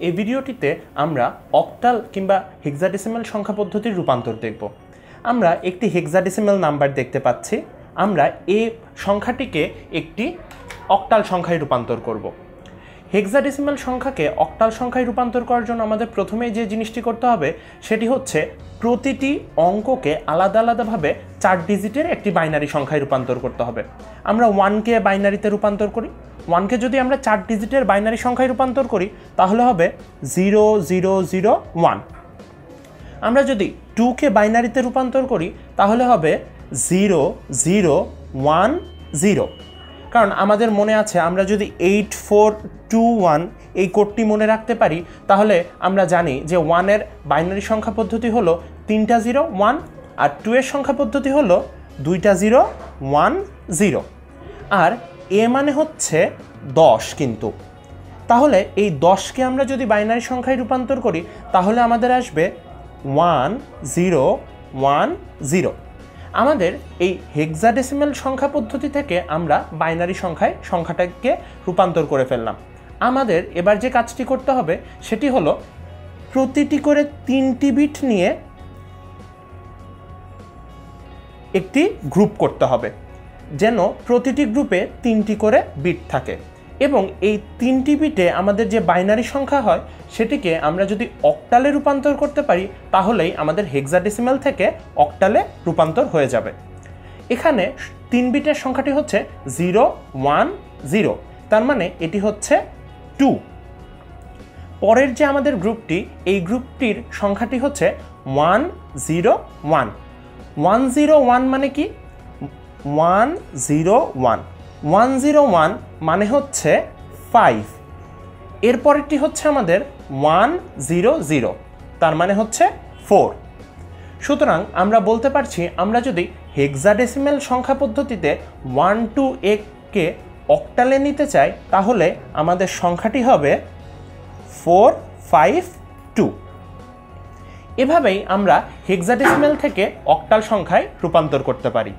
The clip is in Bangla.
এই ভিডিওটিতে আমরা অক্টাল কিংবা হেক্সাডেসিমাল সংখ্যা পদ্ধতির রূপান্তর দেখব। আমরা একটি হেক্সাডেসিমাল নাম্বার দেখতে পাচ্ছি। আমরা এই সংখ্যাটিকে একটি অক্টাল সংখ্যায় রূপান্তর করব। হেক্সাডেসিমাল সংখ্যাকে অক্টাল সংখ্যায় রূপান্তর করার জন্য আমাদের প্রথমেই যে জিনিসটি করতে হবে সেটি হচ্ছে প্রতিটি অঙ্ককে আলাদা আলাদাভাবে 4 ডিজিটের একটি বাইনারি সংখ্যায় রূপান্তর করতে হবে। আমরা 1কে বাইনারিতে রূপান্তর করি। 1কে যদি আমরা 4 ডিজিটের বাইনারি সংখ্যায় রূপান্তর করি তাহলে হবে 0001। আমরা যদি 2কে বাইনারিতে রূপান্তর করি তাহলে হবে 0010। কারণ আমাদের মনে আছে আমরা যদি 8421 এই কোডটি মনে রাখতে পারি তাহলে আমরা জানি যে 1-এর বাইনারি সংখ্যা পদ্ধতি হলো 3টা 0 1 আর 2-এর সংখ্যা পদ্ধতি হলো 2টা 0 1 0। আর এ মানে হচ্ছে 10 কিন্তু। তাহলে এই 10কে আমরা যদি বাইনারি সংখ্যায় রূপান্তর করি তাহলে আমাদের আসবে 1010। আমাদের এই হেক্সাডেসিমাল সংখ্যা পদ্ধতি থেকে আমরা বাইনারি সংখ্যায় সংখ্যাটাকে রূপান্তর করে ফেললাম। আমাদের এবার যে কাজটি করতে হবে সেটি হলো প্রতিটি করে 3টি বিট নিয়ে একটি গ্রুপ করতে হবে, যেন প্রতিটি গ্রুপে 3টি করে বিট থাকে এবং এই 3টি বিটে আমাদের যে বাইনারি সংখ্যা হয় সেটিকে আমরা যদি অক্টালে রূপান্তর করতে পারি তাহলেই আমাদের হেক্সাডেসিমাল থেকে অক্টালে রূপান্তর হয়ে যাবে। এখানে 3 বিটের সংখ্যাটি হচ্ছে 010, তার মানে এটি হচ্ছে 2। পরের যে আমাদের গ্রুপটি, এই গ্রুপটির সংখ্যাটি হচ্ছে 101। 101 মানে কি? 101 101 মানে হচ্ছে 5। এরপরেরটি হচ্ছে আমাদের 100, তার মানে হচ্ছে 4। সুতরাং আমরা বলতে পারছি আমরা যদি হেক্সাডেসিমাল সংখ্যা পদ্ধতিতে 1 to 8কে অক্টালে নিতে চাই তাহলে আমাদের সংখ্যাটি হবে 452। এভাবেই আমরা হেক্সাডেসিমাল থেকে অক্টাল সংখ্যায় রূপান্তর করতে পারি।